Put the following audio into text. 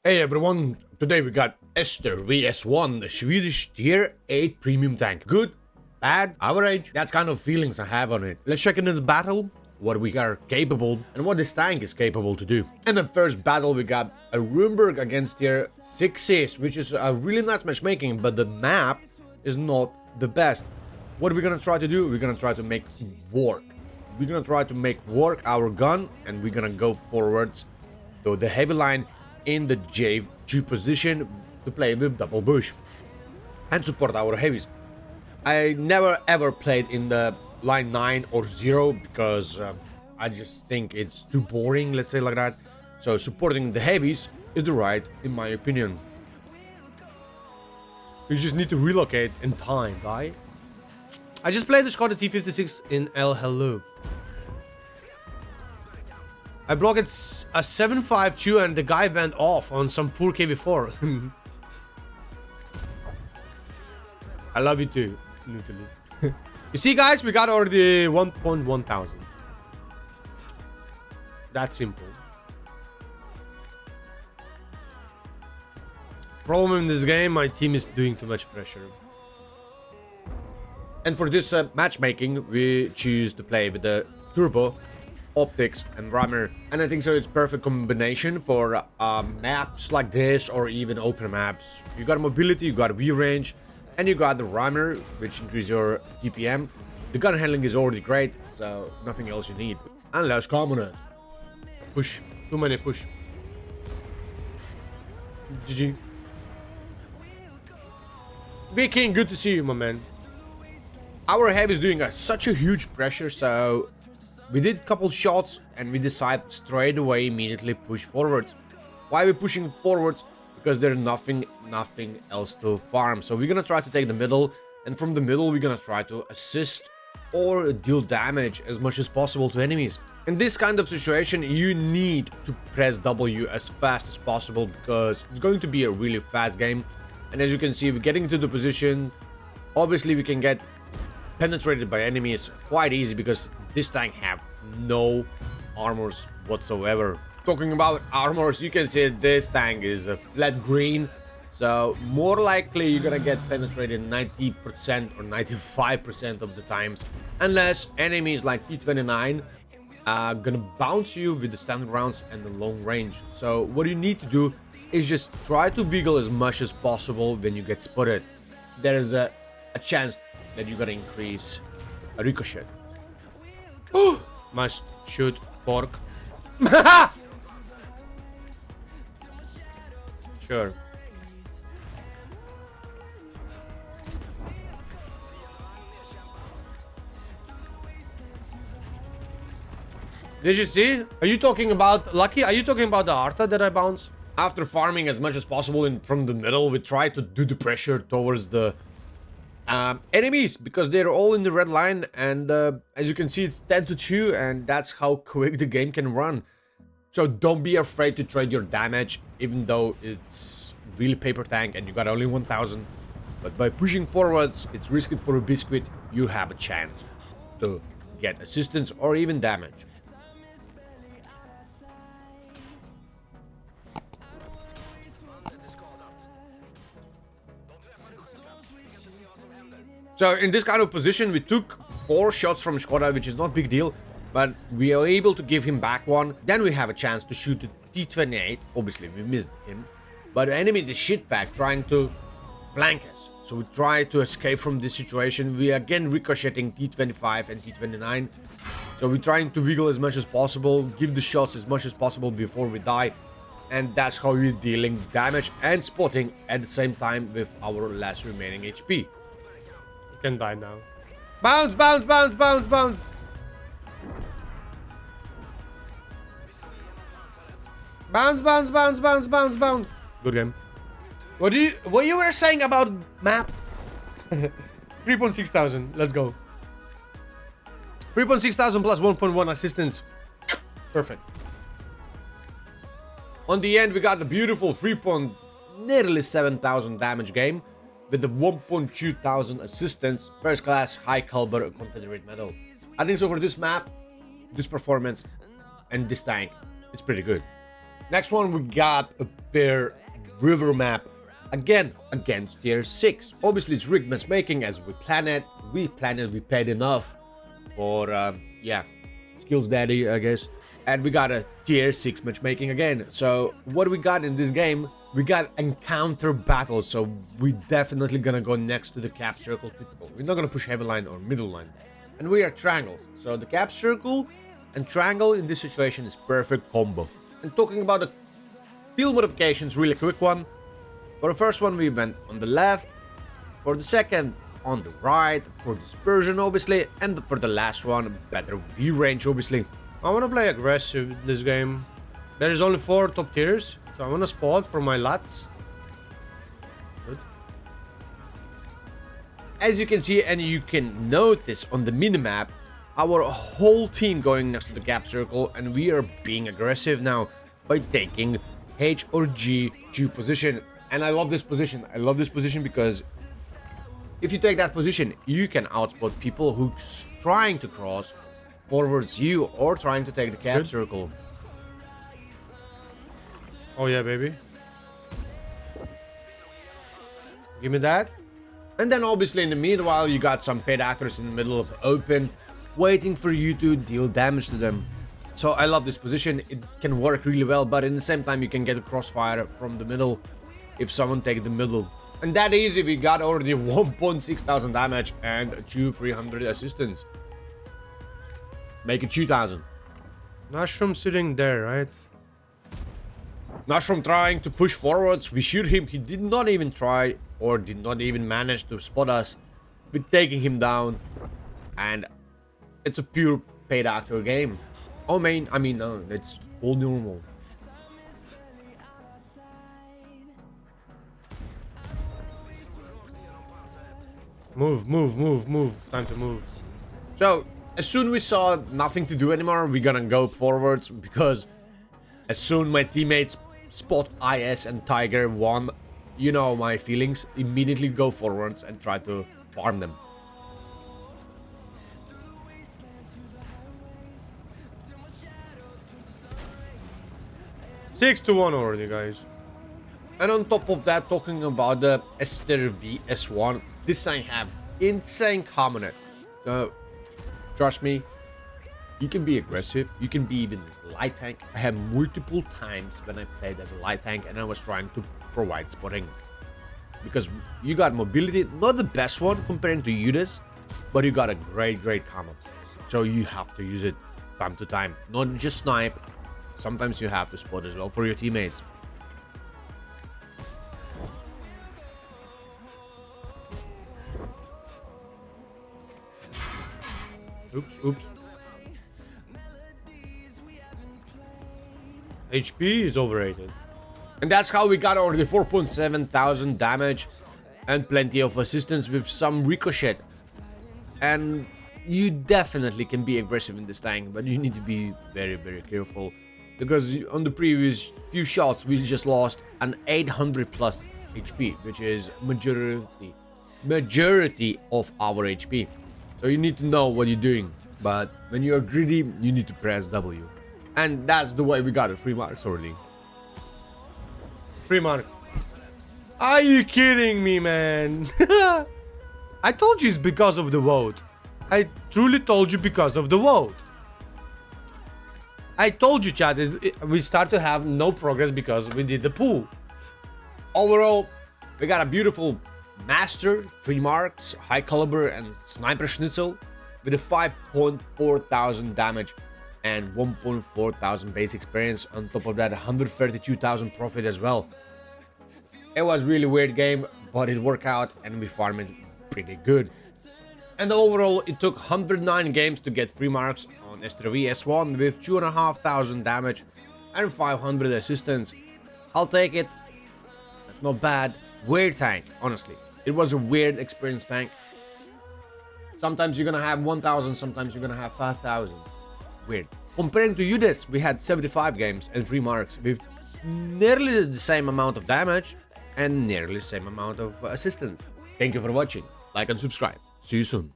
Hey everyone, today we got Strv S1, the Swedish tier 8 premium tank. Good, bad, average, that's kind of feelings I have on it. Let's check into the battle, what we are capable, and what this tank is capable to do. In the first battle we got a Ruinberg against tier 6, which is a really nice matchmaking, but the map is not the best. What are we gonna try to do? We're gonna try to make work. We're gonna try to make work our gun, and we're gonna go forwards to the heavy line in the J2 position to play with double bush and support our heavies. I never ever played in the line 9 or 0 because I just think it's too boring, let's say like that. So supporting the heavies is the right, in my opinion. You just need to relocate in time, right? I just played the Skoda T56 in El Hello. I blocked a 7.52 and the guy went off on some poor KV4. I love you too, Nautilus. You see guys, we got already 1.1 thousand. That's simple. Problem in this game, my team is doing too much pressure. And for this matchmaking, we choose to play with the turbo, optics and rammer, and I think so it's perfect combination for maps like this or even open maps. You got mobility, you got view range, and you got the rammer, which increases your DPM. The gun handling is already great, so nothing else you need. And let's come on it. Push. Too many push. GG. Viking, good to see you, my man. Our heavy is doing such a huge pressure, so we did a couple shots and we decided straight away immediately push forwards. Why are we pushing forwards? Because there's nothing else to farm. So we're gonna try to take the middle, and from the middle we're gonna try to assist or deal damage as much as possible to enemies. In this kind of situation you need to press W as fast as possible because it's going to be a really fast game. And as you can see, we're getting to the position. Obviously we can get penetrated by enemies quite easy because this tank have no armors whatsoever. Talking about armors, you can see this tank is a flat green, so more likely you're gonna get penetrated 90% or 95% of the times, unless enemies like T29 are gonna bounce you with the standard rounds and the long range. So what you need to do is just try to wiggle as much as possible when you get spotted. There is a chance that you're gonna increase a ricochet. Oh, must shoot pork. Sure. Did you see? Are you talking about Lucky? Are you talking about the Arta that I bounce? After farming as much as possible from the middle, we try to do the pressure towards the enemies because they're all in the red line, and as you can see it's 10-2, and that's how quick the game can run. So don't be afraid to trade your damage, even though it's really paper tank and you got only 1000. But by pushing forwards, it's risky for a biscuit. You have a chance to get assistance or even damage. So in this kind of position, we took 4 shots from Skoda, which is not a big deal, but we are able to give him back one. Then we have a chance to shoot the T28. Obviously, we missed him, but the enemy, the shitbag, trying to flank us. So we try to escape from this situation. We are again ricocheting T25 and T29. So we're trying to wiggle as much as possible, give the shots as much as possible before we die. And that's how we're dealing damage and spotting at the same time with our last remaining HP. Can die now. Bounce, bounce, bounce, bounce, bounce. Bounce, bounce, bounce, bounce, bounce, bounce. Good game. What you were saying about map? 3.6 thousand. Let's go. 3.6 thousand plus 1.1 assistance. Perfect. On the end, we got the beautiful nearly 7,000 damage game with the 1.2 thousand assistance, first class, high caliber Confederate medal. I think so for this map, this performance, and this tank, it's pretty good. Next one, we got a pair river map. Again, against tier 6. Obviously, it's rigged matchmaking as we plan it. We paid enough for, yeah, skills daddy, I guess. And we got a tier 6 matchmaking again. So, what we got in this game, we got encounter battles. So, we definitely gonna go next to the cap circle people. We're not gonna push heavy line or middle line. And we are triangles. So, the cap circle and triangle in this situation is perfect combo. And talking about the field modifications, really quick one. For the first one, we went on the left. For the second, on the right. For dispersion, obviously. And for the last one, better view range, obviously. I want to play aggressive this game. There is only 4 top tiers. So I want to spot for my lats. Good. As you can see and you can notice on the minimap, our whole team going next to the gap circle. And we are being aggressive now by taking H or G position. And I love this position. I love this position because if you take that position, you can outspot people who's trying to cross forwards you or trying to take the cap circle. Oh yeah, baby. Give me that. And then obviously in the meanwhile, you got some paid actors in the middle of the open waiting for you to deal damage to them. So I love this position. It can work really well, but in the same time, you can get a crossfire from the middle if someone take the middle. And that easy, we got already 1,600 damage and 2,300 assistance. Make it 2,000. Mushroom sitting there, right? Mushroom trying to push forwards. We shoot him. He did not even try or did not even manage to spot us. We're taking him down. And it's a pure paid actor game. I mean, no, it's all normal. Move. Time to move. So, as soon we saw nothing to do anymore, we're gonna go forwards because as soon my teammates spot IS and Tiger 1, you know my feelings, immediately go forwards and try to farm them. Six to 1 already, guys. And on top of that, talking about the Strv S1, this I have insane common. So, trust me, you can be aggressive, you can be even light tank. I had multiple times when I played as a light tank and I was trying to provide spotting. Because you got mobility, not the best one comparing to Judas, but you got a great common. So you have to use it time to time, not just snipe. Sometimes you have to spot as well for your teammates. Oops. HP is overrated. And that's how we got already 4,700 damage and plenty of assistance with some ricochet. And you definitely can be aggressive in this tank, but you need to be very careful. Because on the previous few shots, we just lost an 800 plus HP, which is majority of our HP. So you need to know what you're doing. But when you're greedy, you need to press W. And that's the way we got it. 3 marks already. 3 marks. Are you kidding me, man? I told you it's because of the vote. I truly told you because of the vote. I told you, chat, we start to have no progress because we did the pool. Overall, we got a beautiful master, 3 marks, high caliber and sniper schnitzel with a 5,400 damage and 1,400 base experience. On top of that, 132,000 profit as well. It was really weird game, but it worked out and we farmed it pretty good. And overall, it took 109 games to get 3 marks on Strv S1 with 2,500 damage and 500 assistance. I'll take it. That's not bad. Weird tank, honestly. It was a weird experience tank. Sometimes you're gonna have 1,000, sometimes you're gonna have 5,000. Weird. Comparing to Judas, we had 75 games and 3 marks with nearly the same amount of damage and nearly the same amount of assistance. Thank you for watching. Like and subscribe. See you soon.